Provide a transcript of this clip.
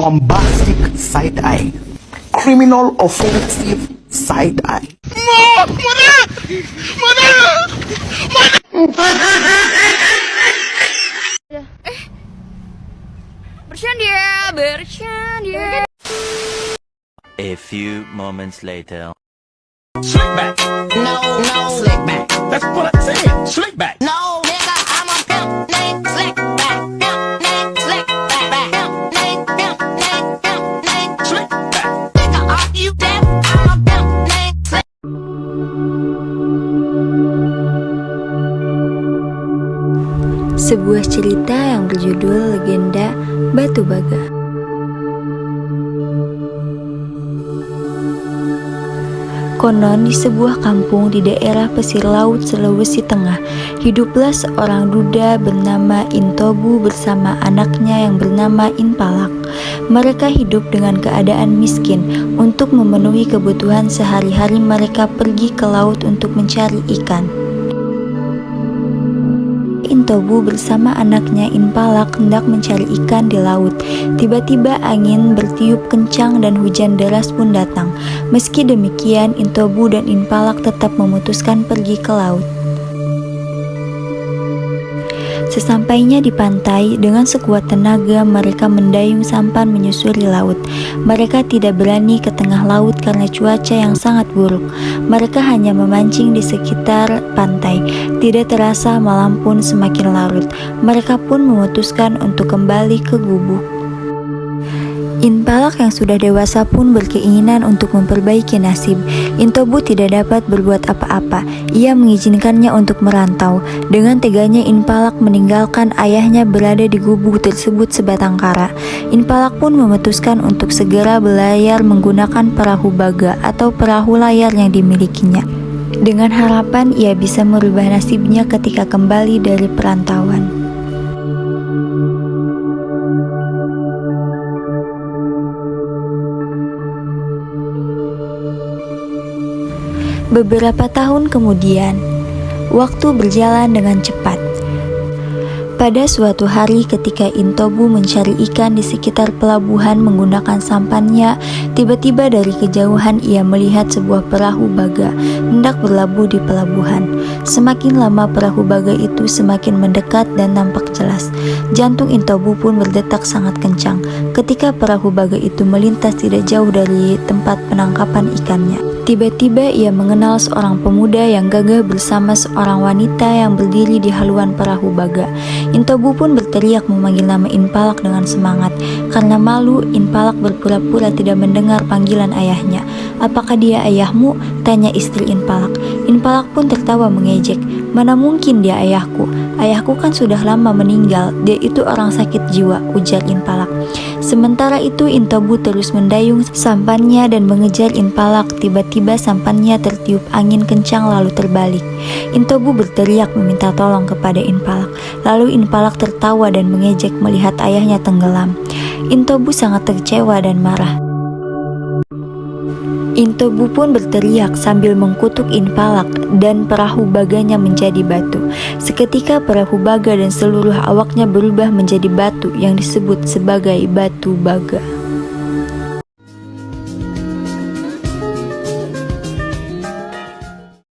bombastic side eye, criminal offensive side eye. Bercanda. A few moments later. Slick back. No, slick back. That's what I said. Slick back. No, nigga, I'm a pimp named Slick Back. Pimp named Slick Back. Pimp named Slick back. Nigga, are you deaf? I'm a pimp named Slick. Sebuah cerita yang berjudul Legenda Batu Baga. Konon di sebuah kampung di daerah pesisir laut Sulawesi Tengah, hiduplah seorang duda bernama Intobu bersama anaknya yang bernama Inpalak. Mereka hidup dengan keadaan miskin. Untuk memenuhi kebutuhan sehari-hari mereka pergi ke laut untuk mencari ikan. Intobu bersama anaknya Inpalak hendak mencari ikan di laut. Tiba-tiba angin bertiup kencang dan hujan deras pun datang. Meski demikian, Intobu dan Inpalak tetap memutuskan pergi ke laut. Sesampainya di pantai, dengan sekuat tenaga mereka mendayung sampan menyusuri laut. Mereka tidak berani ke tengah laut karena cuaca yang sangat buruk. Mereka hanya memancing di sekitar pantai. Tidak terasa malam pun semakin larut. Mereka pun memutuskan untuk kembali ke gubuk. Inpalak yang sudah dewasa pun berkeinginan untuk memperbaiki nasib. Intobu tidak dapat berbuat apa-apa. Ia mengizinkannya untuk merantau. Dengan teganya Inpalak meninggalkan ayahnya berada di gubuk tersebut sebatang kara. Inpalak pun memutuskan untuk segera berlayar menggunakan perahu baga atau perahu layar yang dimilikinya. Dengan harapan ia bisa merubah nasibnya ketika kembali dari perantauan. Beberapa tahun kemudian, waktu berjalan dengan cepat. Pada suatu hari ketika Intobu mencari ikan di sekitar pelabuhan menggunakan sampannya, tiba-tiba dari kejauhan ia melihat sebuah perahu baga hendak berlabuh di pelabuhan. Semakin lama perahu baga itu semakin mendekat dan nampak jelas. Jantung Intobu pun berdetak sangat kencang ketika perahu baga itu melintas tidak jauh dari tempat penangkapan ikannya. Tiba-tiba ia mengenal seorang pemuda yang gagah bersama seorang wanita yang berdiri di haluan perahu baga. Intobu pun berteriak memanggil nama Inpalak dengan semangat. Karena malu, Inpalak berpura-pura tidak mendengar panggilan ayahnya. "Apakah dia ayahmu?" tanya istri Inpalak. Inpalak pun tertawa mengejek. "Mana mungkin dia ayahku? Ayahku kan sudah lama meninggal. Dia itu orang sakit jiwa," ujar Inpalak. Sementara itu Intobu terus mendayung sampannya dan mengejar Inpalak. Tiba-tiba sampannya tertiup angin kencang lalu terbalik. Intobu berteriak meminta tolong kepada Inpalak. Lalu Inpalak tertawa dan mengejek melihat ayahnya tenggelam. Intobu sangat kecewa dan marah. Intobu pun berteriak sambil mengkutuk Inpalak dan perahu baganya menjadi batu. Seketika perahu baga dan seluruh awaknya berubah menjadi batu yang disebut sebagai batu baga.